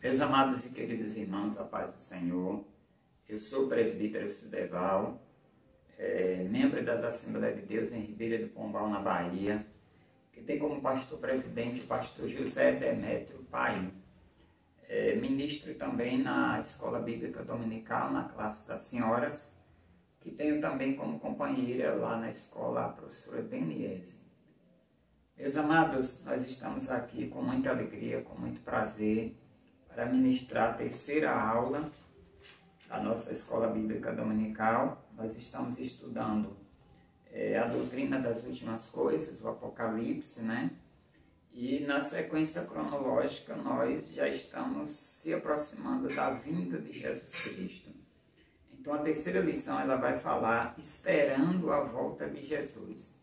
Meus amados e queridos irmãos, a paz do Senhor, eu sou o presbítero Cideval, membro das Assembleias de Deus em Ribeira do Pombal, na Bahia, que tem como pastor-presidente o pastor José Demétrio Paim. Ministro também na Escola Bíblica Dominical, na classe das senhoras, que tenho também como companheira lá na escola a professora Deniese. Meus amados, nós estamos aqui com muita alegria, com muito prazer, para ministrar a terceira aula da nossa Escola Bíblica Dominical. Nós estamos estudando a doutrina das últimas coisas, o Apocalipse, né? E na sequência cronológica nós já estamos se aproximando da vinda de Jesus Cristo. Então a terceira lição ela vai falar esperando a volta de Jesus.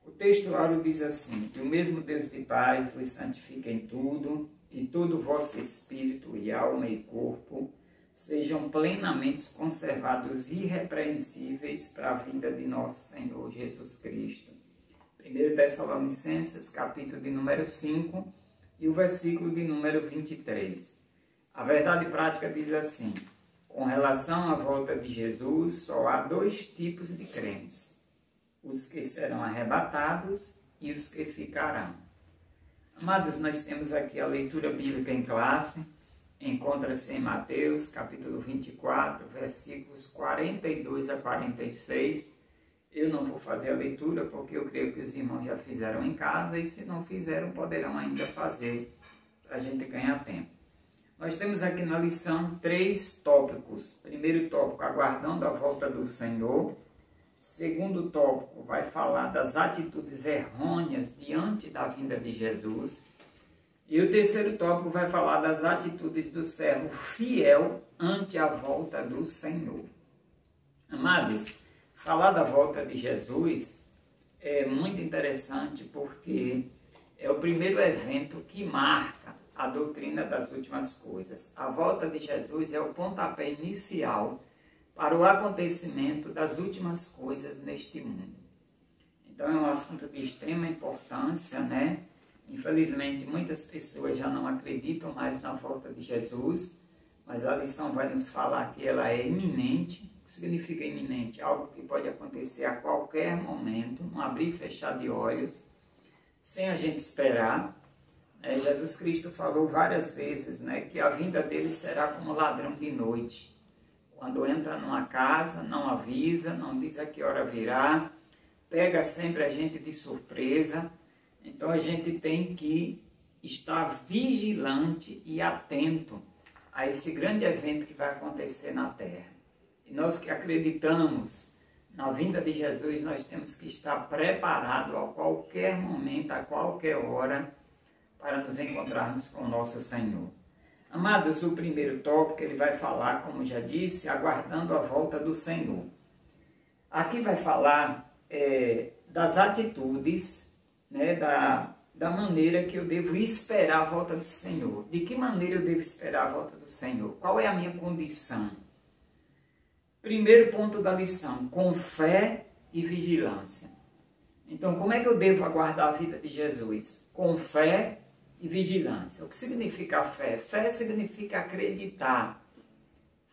O texto áureo diz assim: "E o mesmo Deus de paz vos santifique em tudo, e todo o vosso espírito e alma e corpo sejam plenamente conservados irrepreensíveis para a vinda de nosso Senhor Jesus Cristo." 1 Tessalonicenses, capítulo de número 5 e o versículo de número 23. A verdade prática diz assim: com relação à volta de Jesus, só há dois tipos de crentes: os que serão arrebatados e os que ficarão. Amados, nós temos aqui a leitura bíblica em classe, encontra-se em Mateus, capítulo 24, versículos 42 a 46. Eu não vou fazer a leitura porque eu creio que os irmãos já fizeram em casa e se não fizeram, poderão ainda fazer para a gente ganhar tempo. Nós temos aqui na lição 3 tópicos. Primeiro tópico, aguardando a volta do Senhor. Segundo tópico, vai falar das atitudes errôneas diante da vinda de Jesus. E o terceiro tópico vai falar das atitudes do servo fiel ante a volta do Senhor. Amados, falar da volta de Jesus é muito interessante porque é o primeiro evento que marca a doutrina das últimas coisas. A volta de Jesus é o pontapé inicial para o acontecimento das últimas coisas neste mundo. Então é um assunto de extrema importância, né? Infelizmente, muitas pessoas já não acreditam mais na volta de Jesus, mas a lição vai nos falar que ela é iminente. O que significa iminente? Algo que pode acontecer a qualquer momento, um abrir e fechar de olhos, sem a gente esperar. Jesus Cristo falou várias vezes, né, que a vinda dele será como ladrão de noite. Quando entra numa casa, não avisa, não diz a que hora virá, pega sempre a gente de surpresa. Então a gente tem que estar vigilante e atento a esse grande evento que vai acontecer na Terra. E nós que acreditamos na vinda de Jesus, nós temos que estar preparados a qualquer momento, a qualquer hora, para nos encontrarmos com o nosso Senhor. Amados, o primeiro tópico ele vai falar, como já disse, aguardando a volta do Senhor. Aqui vai falar das atitudes, né, da maneira que eu devo esperar a volta do Senhor. De que maneira eu devo esperar a volta do Senhor? Qual é a minha condição? Primeiro ponto da lição, com fé e vigilância. Então, como é que eu devo aguardar a vida de Jesus? Com fé e vigilância. O que significa fé? Fé significa acreditar.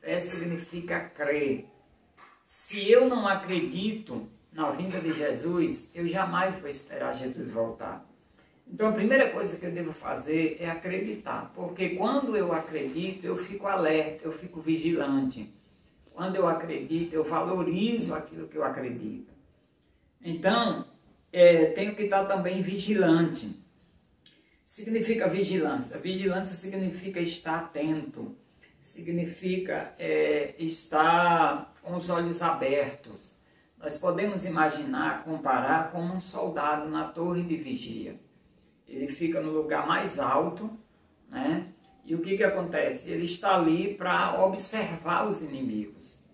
Fé significa crer. Se eu não acredito na vinda de Jesus, eu jamais vou esperar Jesus voltar. Então a primeira coisa que eu devo fazer é acreditar. Porque quando eu acredito, eu fico alerta, eu fico vigilante. Quando eu acredito, eu valorizo aquilo que eu acredito. Então, tenho que estar também vigilante. Significa vigilância. Vigilância significa estar atento, significa estar com os olhos abertos. Nós podemos imaginar, comparar como um soldado na torre de vigia. Ele fica no lugar mais alto, né? E o que acontece? Ele está ali para observar os inimigos.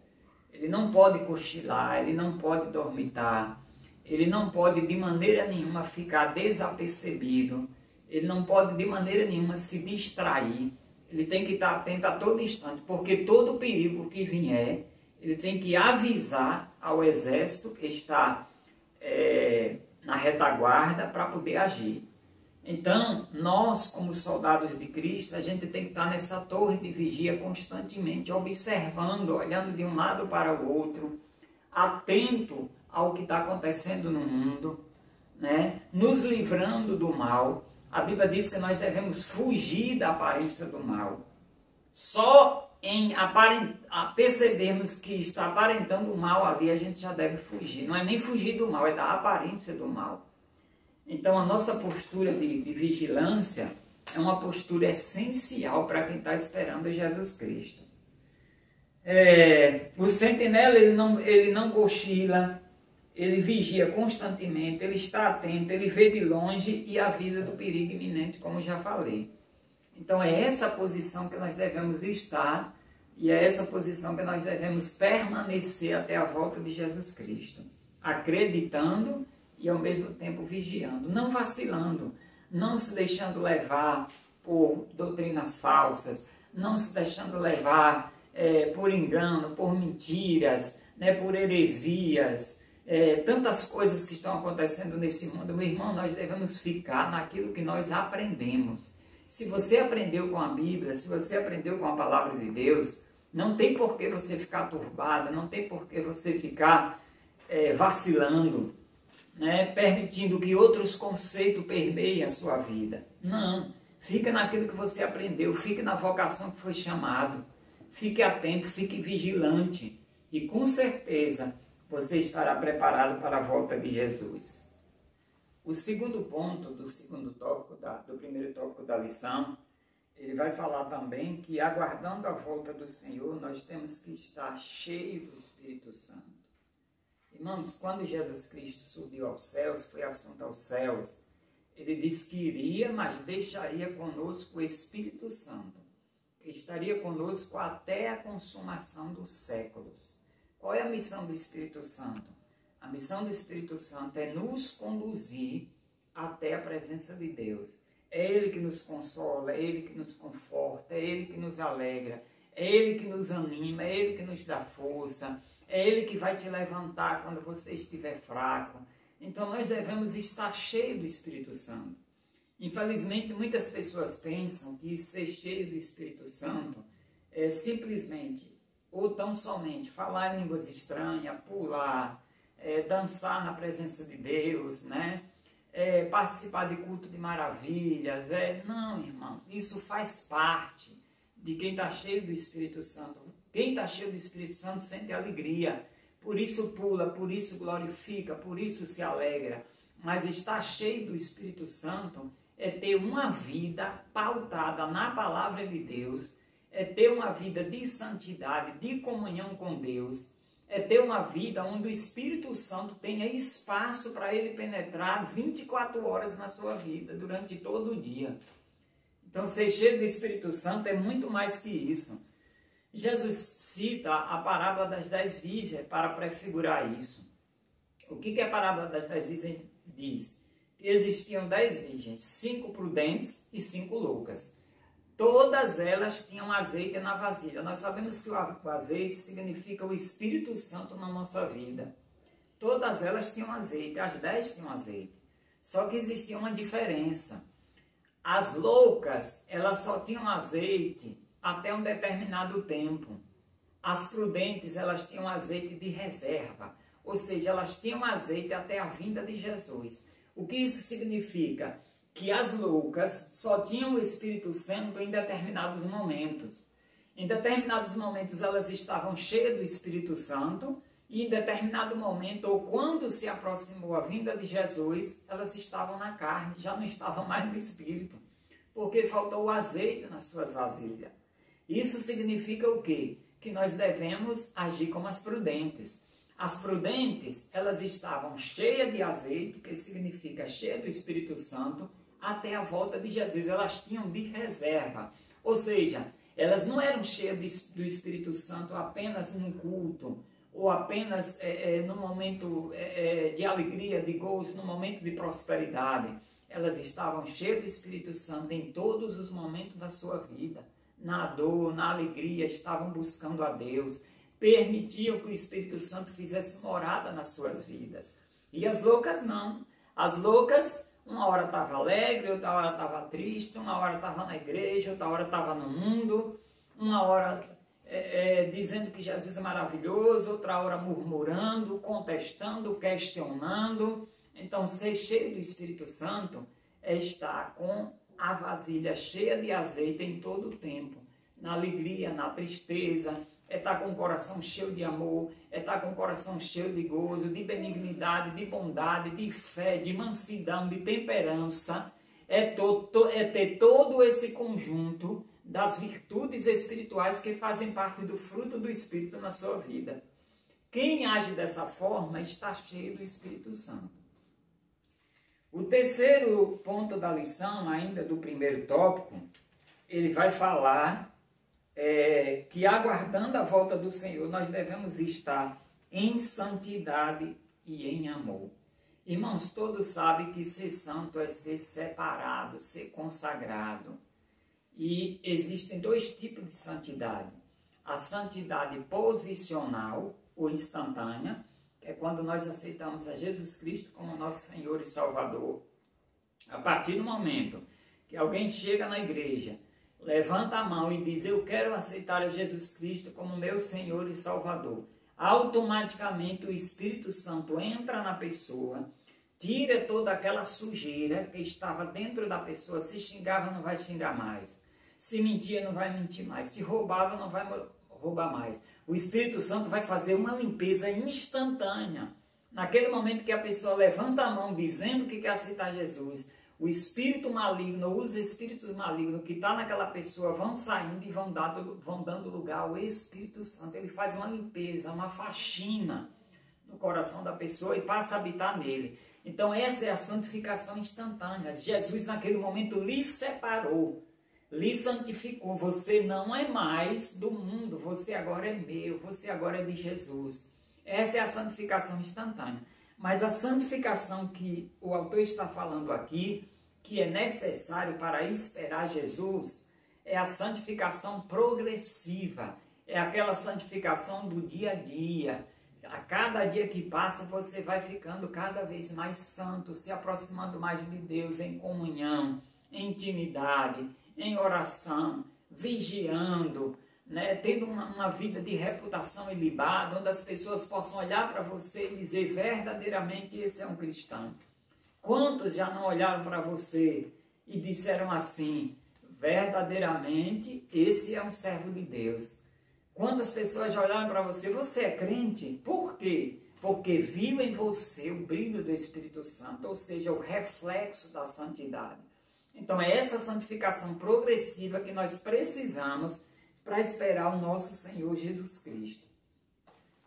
Ele não pode cochilar, ele não pode dormitar, ele não pode de maneira nenhuma ficar desapercebido. Ele não pode de maneira nenhuma se distrair. Ele tem que estar atento a todo instante, porque todo perigo que vier, ele tem que avisar ao exército que está na retaguarda para poder agir. Então, nós, como soldados de Cristo, a gente tem que estar nessa torre de vigia constantemente, observando, olhando de um lado para o outro, atento ao que está acontecendo no mundo, né? Nos livrando do mal. A Bíblia diz que nós devemos fugir da aparência do mal. Só em percebermos que está aparentando o mal ali, a gente já deve fugir. Não é nem fugir do mal, é da aparência do mal. Então, a nossa postura de vigilância é uma postura essencial para quem está esperando Jesus Cristo. O sentinela, ele não cochila, ele vigia constantemente, ele está atento, ele vê de longe e avisa do perigo iminente, como já falei. Então, é essa posição que nós devemos estar e é essa posição que nós devemos permanecer até a volta de Jesus Cristo, acreditando e ao mesmo tempo vigiando, não vacilando, não se deixando levar por doutrinas falsas, não se deixando levar por engano, por mentiras, né, por heresias, tantas coisas que estão acontecendo nesse mundo. Meu irmão, nós devemos ficar naquilo que nós aprendemos. Se você aprendeu com a Bíblia, se você aprendeu com a Palavra de Deus, não tem por que você ficar turbado, não tem por que você ficar vacilando, né, permitindo que outros conceitos permeiem a sua vida. Não, fica naquilo que você aprendeu, fique na vocação que foi chamado, fique atento, fique vigilante e com certeza você estará preparado para a volta de Jesus. O segundo ponto do primeiro tópico da lição, ele vai falar também que aguardando a volta do Senhor, nós temos que estar cheios do Espírito Santo. Irmãos, quando Jesus Cristo subiu aos céus, foi assunto aos céus, ele disse que iria, mas deixaria conosco o Espírito Santo, que estaria conosco até a consumação dos séculos. Qual é a missão do Espírito Santo? A missão do Espírito Santo é nos conduzir até a presença de Deus. É Ele que nos consola, é Ele que nos conforta, é Ele que nos alegra, é Ele que nos anima, é Ele que nos dá força, é Ele que vai te levantar quando você estiver fraco. Então nós devemos estar cheios do Espírito Santo. Infelizmente, muitas pessoas pensam que ser cheio do Espírito Santo é simplesmente, ou tão somente, falar em línguas estranhas, pular, dançar na presença de Deus, né? Participar de culto de maravilhas. Não, irmãos, isso faz parte de quem está cheio do Espírito Santo. Quem está cheio do Espírito Santo sente alegria, por isso pula, por isso glorifica, por isso se alegra. Mas estar cheio do Espírito Santo é ter uma vida pautada na palavra de Deus, é ter uma vida de santidade, de comunhão com Deus, é ter uma vida onde o Espírito Santo tenha espaço para ele penetrar 24 horas na sua vida, durante todo o dia. Então, ser cheio do Espírito Santo é muito mais que isso. Jesus cita a parábola das 10 virgens para prefigurar isso. O que a parábola das 10 virgens diz? Que existiam 10 virgens, 5 prudentes e 5 loucas. Todas elas tinham azeite na vasilha. Nós sabemos que o azeite significa o Espírito Santo na nossa vida. Todas elas tinham azeite, as 10 tinham azeite. Só que existia uma diferença. As loucas, elas só tinham azeite até um determinado tempo. As prudentes, elas tinham azeite de reserva. Ou seja, elas tinham azeite até a vinda de Jesus. O que isso significa? Que as loucas só tinham o Espírito Santo em determinados momentos. Em determinados momentos elas estavam cheias do Espírito Santo e em determinado momento, ou quando se aproximou a vinda de Jesus, elas estavam na carne, já não estavam mais no Espírito, porque faltou o azeite nas suas vasilhas. Isso significa o quê? Que nós devemos agir como as prudentes. As prudentes, elas estavam cheias de azeite, que significa cheia do Espírito Santo, até a volta de Jesus. Elas tinham de reserva. Ou seja, elas não eram cheias do Espírito Santo apenas num culto, ou apenas no momento de alegria, de gozo, no momento de prosperidade. Elas estavam cheias do Espírito Santo em todos os momentos da sua vida. Na dor, na alegria, estavam buscando a Deus. Permitiam que o Espírito Santo fizesse morada nas suas vidas. E as loucas não. As loucas, Uma hora estava alegre, outra hora estava triste, uma hora estava na igreja, outra hora estava no mundo, uma hora dizendo que Jesus é maravilhoso, outra hora murmurando, contestando, questionando. Então, ser cheio do Espírito Santo é estar com a vasilha cheia de azeite em todo o tempo, na alegria, na tristeza, é estar com o coração cheio de amor, é estar com o coração cheio de gozo, de benignidade, de bondade, de fé, de mansidão, de temperança, é ter todo esse conjunto das virtudes espirituais que fazem parte do fruto do Espírito na sua vida. Quem age dessa forma está cheio do Espírito Santo. O terceiro ponto da lição, ainda do primeiro tópico, ele vai falar que aguardando a volta do Senhor, nós devemos estar em santidade e em amor. Irmãos, todos sabem que ser santo é ser separado, ser consagrado. E existem dois tipos de santidade. A santidade posicional ou instantânea, que é quando nós aceitamos a Jesus Cristo como nosso Senhor e Salvador. A partir do momento que alguém chega na igreja, levanta a mão e diz: eu quero aceitar a Jesus Cristo como meu Senhor e Salvador, automaticamente o Espírito Santo entra na pessoa, tira toda aquela sujeira que estava dentro da pessoa. Se xingava, não vai xingar mais. Se mentia, não vai mentir mais. Se roubava, não vai roubar mais. O Espírito Santo vai fazer uma limpeza instantânea. Naquele momento que a pessoa levanta a mão dizendo que quer aceitar Jesus, o espírito maligno, os espíritos malignos que estão naquela pessoa vão saindo e vão dando lugar ao Espírito Santo. Ele faz uma limpeza, uma faxina no coração da pessoa e passa a habitar nele. Então essa é a santificação instantânea. Jesus naquele momento lhe separou, lhe santificou. Você não é mais do mundo, você agora é meu, você agora é de Jesus. Essa é a santificação instantânea. Mas a santificação que o autor está falando aqui, que é necessário para esperar Jesus, é a santificação progressiva. É aquela santificação do dia a dia. A cada dia que passa, você vai ficando cada vez mais santo, se aproximando mais de Deus em comunhão, em intimidade, em oração, vigiando, né, tendo uma vida de reputação ilibada, onde as pessoas possam olhar para você e dizer verdadeiramente esse é um cristão. Quantos já não olharam para você e disseram assim, verdadeiramente esse é um servo de Deus? Quantas pessoas já olharam para você, você é crente? Por quê? Porque viu em você o brilho do Espírito Santo, ou seja, o reflexo da santidade. Então é essa santificação progressiva que nós precisamos para esperar o nosso Senhor Jesus Cristo.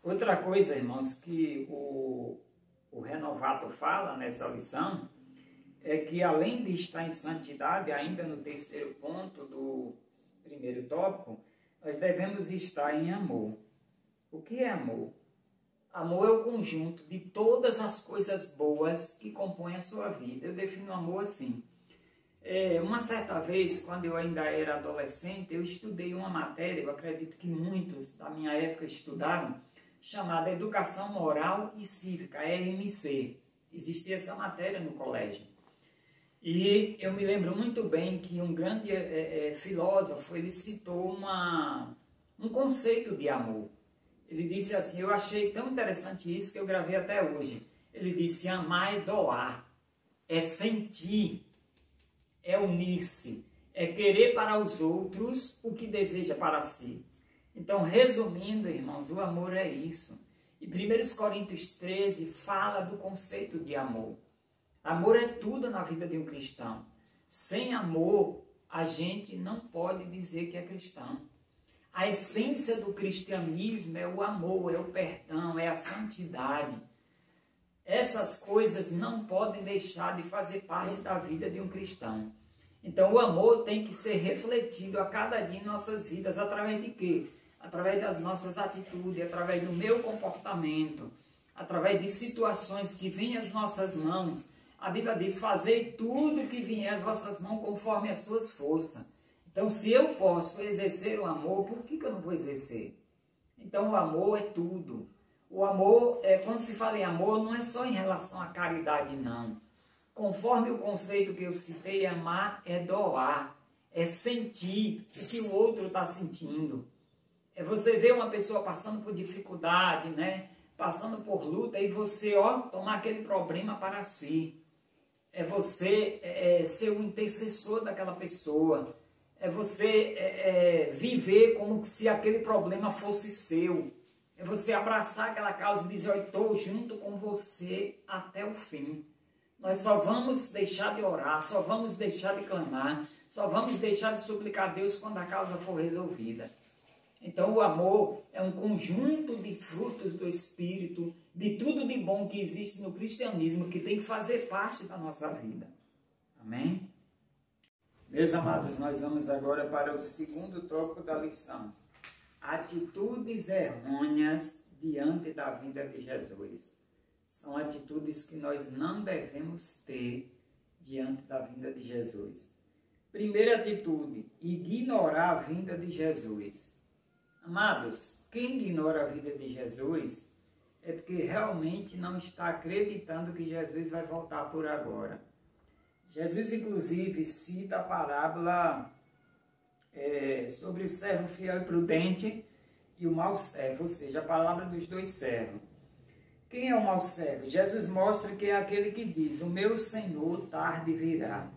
Outra coisa, irmãos, que o Renovato fala nessa lição, é que além de estar em santidade, ainda no terceiro ponto do primeiro tópico, nós devemos estar em amor. O que é amor? Amor é o conjunto de todas as coisas boas que compõem a sua vida. Eu defino amor assim. Uma certa vez, quando eu ainda era adolescente, eu estudei uma matéria, eu acredito que muitos da minha época estudaram, chamada Educação Moral e Cívica, EMC. Existia essa matéria no colégio. E eu me lembro muito bem que um grande filósofo, ele citou um conceito de amor. Ele disse assim, eu achei tão interessante isso que eu gravei até hoje. Ele disse, amar é doar, é sentir, é unir-se, é querer para os outros o que deseja para si. Então, resumindo, irmãos, o amor é isso. E 1 Coríntios 13 fala do conceito de amor. Amor é tudo na vida de um cristão. Sem amor, a gente não pode dizer que é cristão. A essência do cristianismo é o amor, é o perdão, é a santidade. Essas coisas não podem deixar de fazer parte da vida de um cristão. Então, o amor tem que ser refletido a cada dia em nossas vidas. Através de quê? Através das nossas atitudes, através do meu comportamento, através de situações que vêm às nossas mãos. A Bíblia diz, fazei tudo que vier às vossas mãos conforme as suas forças. Então, se eu posso exercer o amor, por que eu não vou exercer? Então, o amor é tudo. O amor, quando se fala em amor, não é só em relação à caridade, não. Conforme o conceito que eu citei, amar é doar, é sentir o que o outro está sentindo. É você ver uma pessoa passando por dificuldade, né? Passando por luta, e você, tomar aquele problema para si. É você ser o intercessor daquela pessoa. É você viver como se aquele problema fosse seu. É você abraçar aquela causa e dizer, eu estou junto com você até o fim. Nós só vamos deixar de orar, só vamos deixar de clamar, só vamos deixar de suplicar a Deus quando a causa for resolvida. Então o amor é um conjunto de frutos do Espírito, de tudo de bom que existe no cristianismo, que tem que fazer parte da nossa vida. Amém? Meus amados, nós vamos agora para o segundo tópico da lição. Atitudes errôneas diante da vinda de Jesus. São atitudes que nós não devemos ter diante da vinda de Jesus. Primeira atitude, ignorar a vinda de Jesus. Amados, quem ignora a vida de Jesus é porque realmente não está acreditando que Jesus vai voltar por agora. Jesus, inclusive, cita a parábola sobre o servo fiel e prudente e o mau servo, ou seja, a palavra dos dois servos. Quem é o mau servo? Jesus mostra que é aquele que diz, o meu Senhor tarde virá.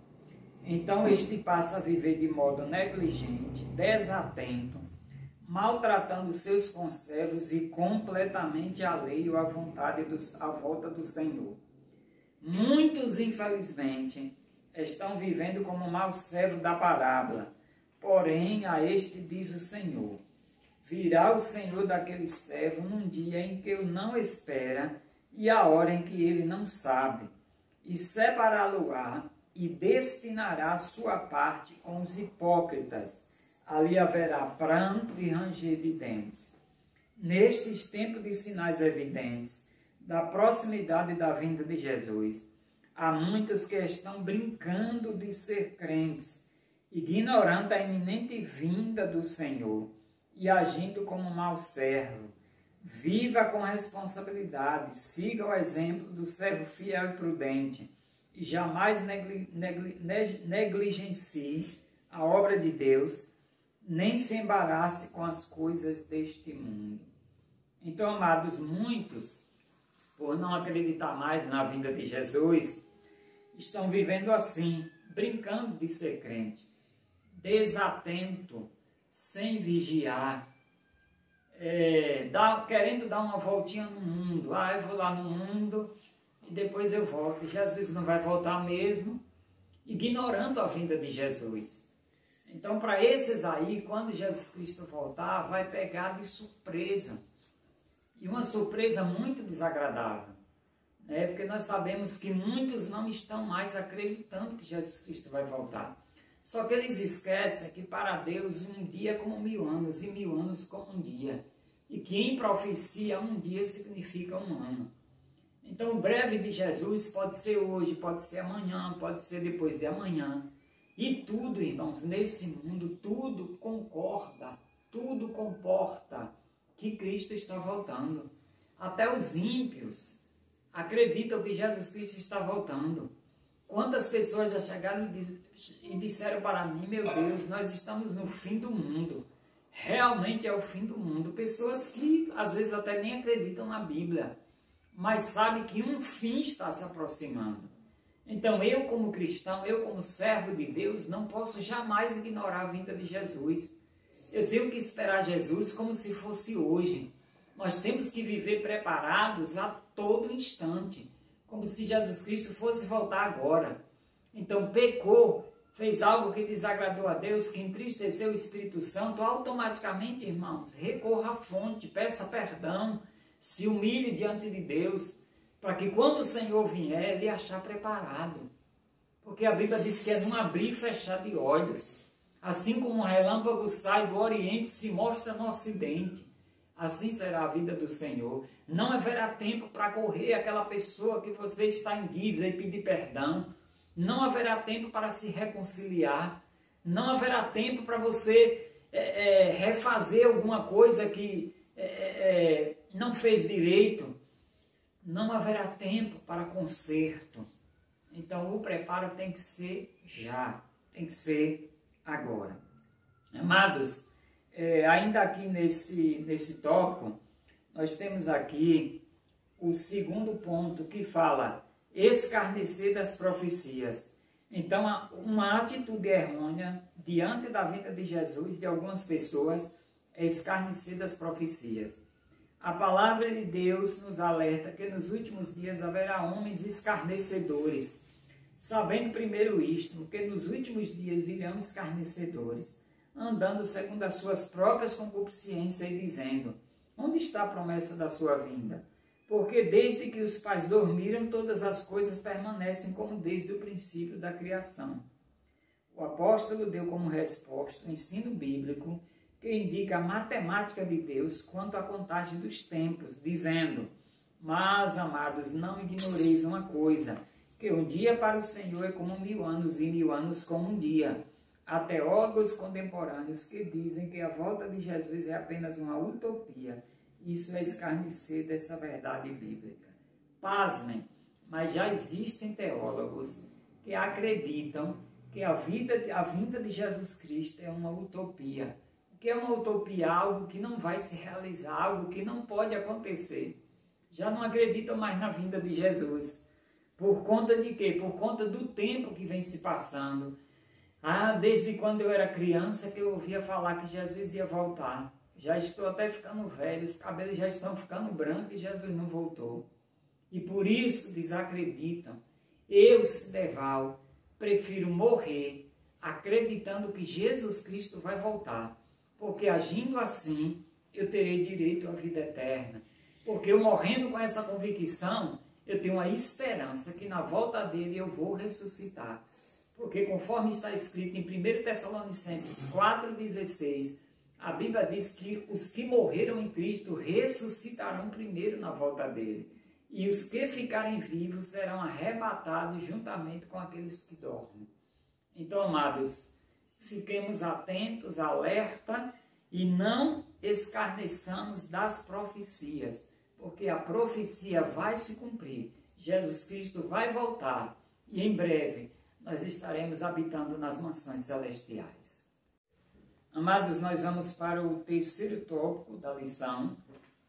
Então este passa a viver de modo negligente, desatento, maltratando seus conservos e completamente alheio à à volta do Senhor. Muitos, infelizmente, estão vivendo como mau servo da parábola, porém a este diz o Senhor, virá o Senhor daquele servo num dia em que eu não espera e a hora em que ele não sabe, e separá-lo-á e destinará a sua parte com os hipócritas. Ali haverá pranto e ranger de dentes. Nestes tempos de sinais evidentes da proximidade da vinda de Jesus, há muitos que estão brincando de ser crentes, ignorando a iminente vinda do Senhor e agindo como mau servo. Viva com responsabilidade, siga o exemplo do servo fiel e prudente e jamais negligencie a obra de Deus, nem se embarace com as coisas deste mundo. Então, amados, muitos, por não acreditar mais na vinda de Jesus, estão vivendo assim, brincando de ser crente, desatento, sem vigiar, querendo dar uma voltinha no mundo. Eu vou lá no mundo e depois eu volto. Jesus não vai voltar mesmo, ignorando a vinda de Jesus. Então, para esses aí, quando Jesus Cristo voltar, vai pegar de surpresa. E uma surpresa muito desagradável. Né? Porque nós sabemos que muitos não estão mais acreditando que Jesus Cristo vai voltar. Só que eles esquecem que para Deus um dia é como 1000 anos e 1000 anos como um dia. E que em profecia um dia significa um ano. Então o breve de Jesus pode ser hoje, pode ser amanhã, pode ser depois de amanhã. E tudo, irmãos, nesse mundo, tudo concorda, tudo comporta que Cristo está voltando. Até os ímpios acreditam que Jesus Cristo está voltando. Quantas pessoas já chegaram e disseram para mim, meu Deus, nós estamos no fim do mundo. Realmente é o fim do mundo. Pessoas que às vezes até nem acreditam na Bíblia, mas sabem que um fim está se aproximando. Então eu como cristão, eu como servo de Deus, não posso jamais ignorar a vinda de Jesus. Eu tenho que esperar Jesus como se fosse hoje. Nós temos que viver preparados a todo instante, como se Jesus Cristo fosse voltar agora. Então pecou, fez algo que desagradou a Deus, que entristeceu o Espírito Santo, automaticamente, irmãos, recorra à fonte, peça perdão, se humilhe diante de Deus, para que quando o Senhor vier, ele achar preparado. Porque a Bíblia diz que é num abrir e fechar de olhos. Assim como um relâmpago sai do Oriente e se mostra no Ocidente, assim será a vida do Senhor. Não haverá tempo para correr aquela pessoa que você está em dívida e pedir perdão. Não haverá tempo para se reconciliar. Não haverá tempo para você refazer alguma coisa que não fez direito. Não haverá tempo para conserto. Então o preparo tem que ser já, tem que ser agora. Amados, ainda aqui nesse tópico, nós temos aqui o segundo ponto que fala escarnecer das profecias. Então, uma atitude errônea diante da vinda de Jesus, de algumas pessoas, é escarnecer das profecias. A palavra de Deus nos alerta que nos últimos dias haverá homens escarnecedores, sabendo primeiro isto, que nos últimos dias virão escarnecedores, andando segundo as suas próprias concupiscências e dizendo: onde está a promessa da sua vinda? Porque desde que os pais dormiram, todas as coisas permanecem como desde o princípio da criação. O apóstolo deu como resposta o ensino bíblico que indica a matemática de Deus quanto à contagem dos tempos, dizendo: mas, amados, não ignoreis uma coisa, que um dia para o Senhor é como 1000 anos e 1000 anos como um dia. Há teólogos contemporâneos que dizem que a volta de Jesus é apenas uma utopia. Isso é escarnecer dessa verdade bíblica. Pasmem, mas já existem teólogos que acreditam que a vinda de Jesus Cristo é uma utopia. O que é uma utopia? Algo que não vai se realizar, algo que não pode acontecer. Já não acreditam mais na vinda de Jesus. Por conta de quê? Por conta do tempo que vem se passando. Desde quando eu era criança que eu ouvia falar que Jesus ia voltar. Já estou até ficando velho, os cabelos já estão ficando brancos e Jesus não voltou. E por isso desacreditam. Eu, Sideval, prefiro morrer acreditando que Jesus Cristo vai voltar. Porque agindo assim, eu terei direito à vida eterna. Porque eu morrendo com essa convicção, eu tenho a esperança que na volta dele eu vou ressuscitar. Porque conforme está escrito em 1 Tessalonicenses 4,16, a Bíblia diz que os que morreram em Cristo ressuscitarão primeiro na volta dele. E os que ficarem vivos serão arrebatados juntamente com aqueles que dormem. Então, amados, fiquemos atentos, alerta e não escarneçamos das profecias. Porque a profecia vai se cumprir. Jesus Cristo vai voltar e em breve nós estaremos habitando nas mansões celestiais. Amados, nós vamos para o terceiro tópico da lição,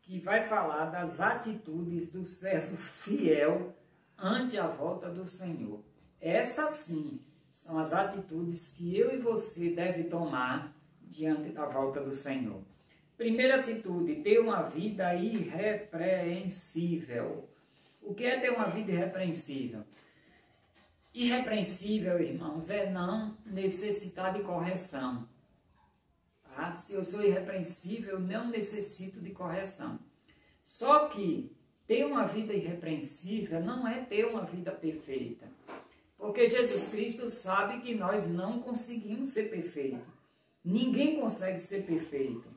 que vai falar das atitudes do servo fiel ante a volta do Senhor. Essas sim são as atitudes que eu e você deve tomar diante da volta do Senhor. Primeira atitude, ter uma vida irrepreensível. O que é ter uma vida irrepreensível? Irrepreensível, irmãos, é não necessitar de correção. Tá? Se eu sou irrepreensível, eu não necessito de correção. Só que ter uma vida irrepreensível não é ter uma vida perfeita. Porque Jesus Cristo sabe que nós não conseguimos ser perfeitos. Ninguém consegue ser perfeito.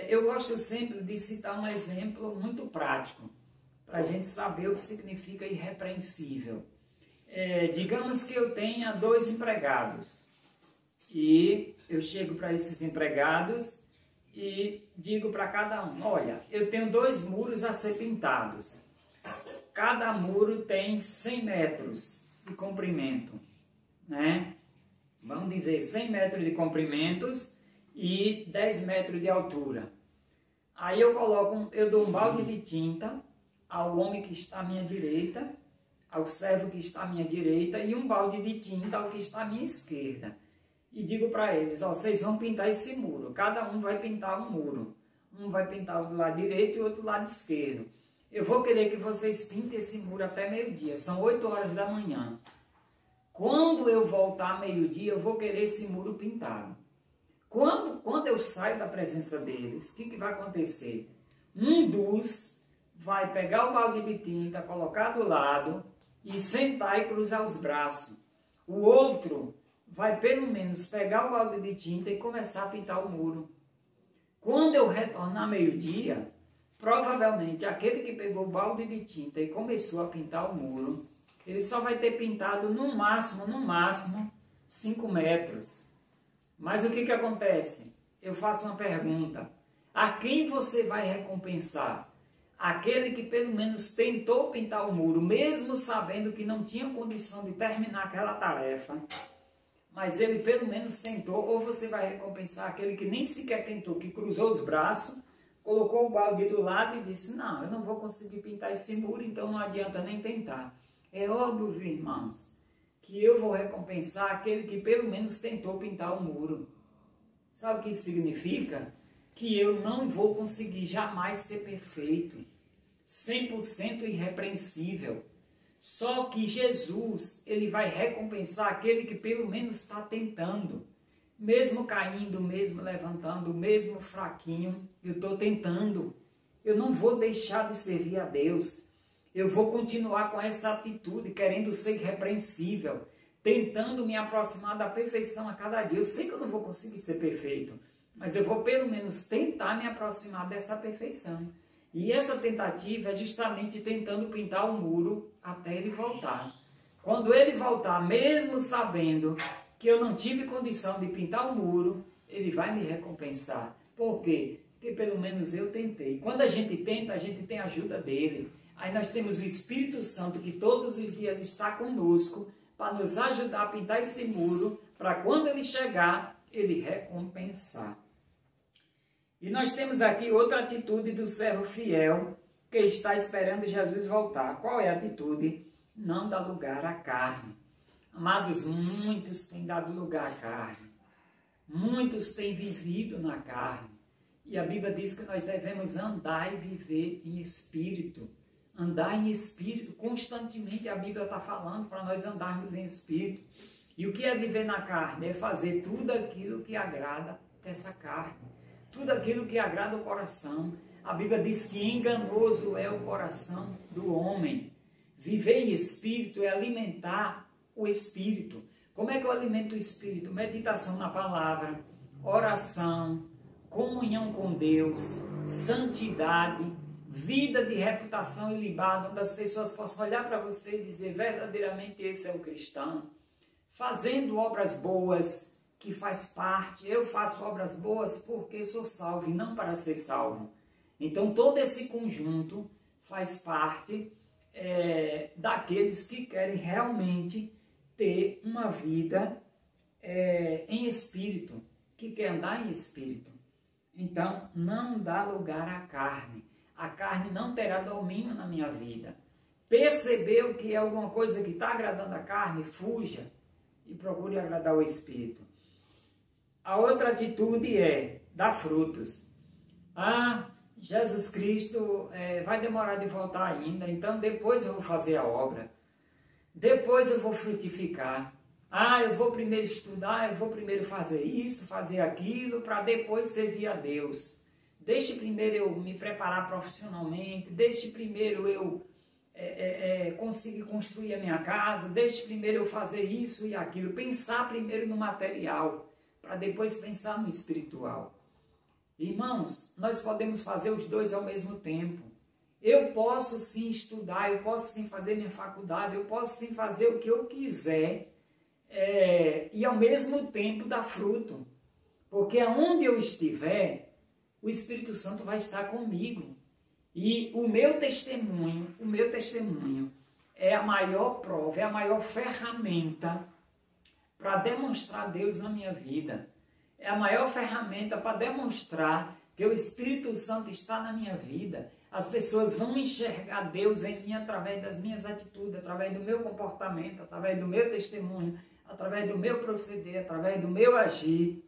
Eu gosto sempre de citar um exemplo muito prático, para a gente saber o que significa irrepreensível. Digamos que eu tenha 2 empregados e eu chego para esses empregados e digo para cada um: olha, eu tenho 2 muros a ser pintados. Cada muro tem 100 metros de comprimento, né? Vamos dizer 100 metros de comprimentos e 10 metros de altura. Aí eu dou um balde de tinta ao homem que está à minha direita, ao servo que está à minha direita, e um balde de tinta ao que está à minha esquerda. E digo para eles: vocês vão pintar esse muro. Cada um vai pintar um muro. Um vai pintar do lado direito e outro do lado esquerdo. Eu vou querer que vocês pintem esse muro até meio-dia. São 8 horas da manhã. Quando eu voltar meio-dia, eu vou querer esse muro pintado. Quando eu saio da presença deles, o que vai acontecer? Um dos vai pegar o balde de tinta, colocar do lado e sentar e cruzar os braços. O outro vai pelo menos pegar o balde de tinta e começar a pintar o muro. Quando eu retornar meio-dia, provavelmente aquele que pegou o balde de tinta e começou a pintar o muro, ele só vai ter pintado no máximo 5 metros. Mas o que acontece? Eu faço uma pergunta: a quem você vai recompensar? aquele que pelo menos tentou pintar o muro, mesmo sabendo que não tinha condição de terminar aquela tarefa, mas ele pelo menos tentou, ou você vai recompensar aquele que nem sequer tentou, que cruzou os braços, colocou o balde do lado e disse, não, eu não vou conseguir pintar esse muro, então não adianta nem tentar. É óbvio, irmãos, que eu vou recompensar aquele que pelo menos tentou pintar o muro. Sabe o que isso significa? Que eu não vou conseguir jamais ser perfeito, 100% irrepreensível. Só que Jesus, ele vai recompensar aquele que pelo menos está tentando. Mesmo caindo, mesmo levantando, mesmo fraquinho, eu estou tentando. Eu não vou deixar de servir a Deus. Eu vou continuar com essa atitude, querendo ser irrepreensível, tentando me aproximar da perfeição a cada dia. Eu sei que eu não vou conseguir ser perfeito, mas eu vou pelo menos tentar me aproximar dessa perfeição. E essa tentativa é justamente tentando pintar o muro até ele voltar. Quando ele voltar, mesmo sabendo que eu não tive condição de pintar o muro, ele vai me recompensar. Por quê? Porque pelo menos eu tentei. Quando a gente tenta, a gente tem a ajuda dele. Aí nós temos o Espírito Santo que todos os dias está conosco para nos ajudar a pintar esse muro, para quando ele chegar, ele recompensar. E nós temos aqui outra atitude do servo fiel que está esperando Jesus voltar. Qual é a atitude? Não dá lugar à carne. Amados, muitos têm dado lugar à carne. Muitos têm vivido na carne. E a Bíblia diz que nós devemos andar e viver em espírito. Andar em espírito, constantemente a Bíblia está falando para nós andarmos em espírito. E o que é viver na carne? É fazer tudo aquilo que agrada essa carne. Tudo aquilo que agrada o coração. A Bíblia diz que enganoso é o coração do homem. Viver em espírito é alimentar o espírito. Como é que eu alimento o espírito? Meditação na palavra, oração, comunhão com Deus, santidade, vida de reputação ilibada, onde as pessoas possam olhar para você e dizer verdadeiramente esse é o cristão. Fazendo obras boas, que faz parte, eu faço obras boas porque sou salvo e não para ser salvo. Então todo esse conjunto faz parte daqueles que querem realmente ter uma vida em espírito, que quer andar em espírito. Então não dá lugar à carne. A carne não terá domínio na minha vida. Percebeu que é alguma coisa que está agradando a carne? Fuja e procure agradar o espírito. A outra atitude é dar frutos. Jesus Cristo vai demorar de voltar ainda, então depois eu vou fazer a obra. Depois eu vou frutificar. Eu vou primeiro estudar, eu vou primeiro fazer isso, fazer aquilo, para depois servir a Deus. Deixe primeiro eu me preparar profissionalmente, deixe primeiro eu conseguir construir a minha casa, deixe primeiro eu fazer isso e aquilo. Pensar primeiro no material, para depois pensar no espiritual. Irmãos, nós podemos fazer os dois ao mesmo tempo. Eu posso sim estudar, eu posso sim fazer minha faculdade, eu posso sim fazer o que eu quiser e ao mesmo tempo dar fruto. Porque aonde eu estiver, o Espírito Santo vai estar comigo. E o meu testemunho é a maior prova, é a maior ferramenta para demonstrar Deus na minha vida. É a maior ferramenta para demonstrar que o Espírito Santo está na minha vida. As pessoas vão enxergar Deus em mim através das minhas atitudes, através do meu comportamento, através do meu testemunho, através do meu proceder, através do meu agir.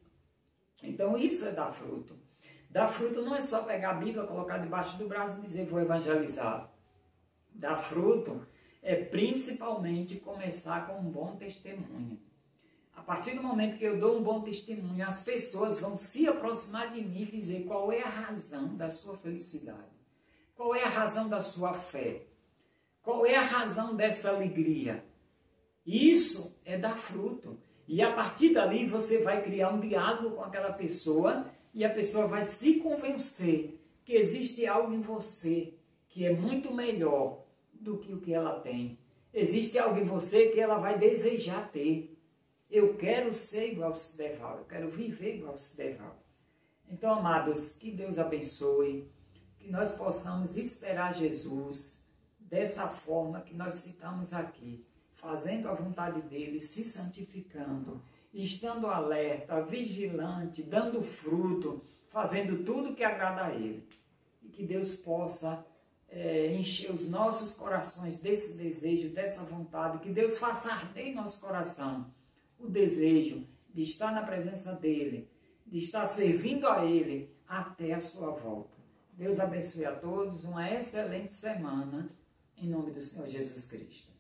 Então isso é dar fruto. Dar fruto não é só pegar a Bíblia, colocar debaixo do braço e dizer vou evangelizar. Dar fruto é principalmente começar com um bom testemunho. A partir do momento que eu dou um bom testemunho, as pessoas vão se aproximar de mim e dizer qual é a razão da sua felicidade, qual é a razão da sua fé, qual é a razão dessa alegria. Isso é dar fruto. E a partir dali você vai criar um diálogo com aquela pessoa e a pessoa vai se convencer que existe algo em você que é muito melhor do que o que ela tem. Existe algo em você que ela vai desejar ter. Eu quero ser igual ao Sideval, eu quero viver igual ao Sideval. Então, amados, que Deus abençoe, que nós possamos esperar Jesus dessa forma que nós citamos aqui, fazendo a vontade dele, se santificando, estando alerta, vigilante, dando fruto, fazendo tudo que agrada a ele. E que Deus possa encher os nossos corações desse desejo, dessa vontade, que Deus faça arder em nosso coração o desejo de estar na presença dele, de estar servindo a ele até a sua volta. Deus abençoe a todos, uma excelente semana, em nome do Senhor Jesus Cristo.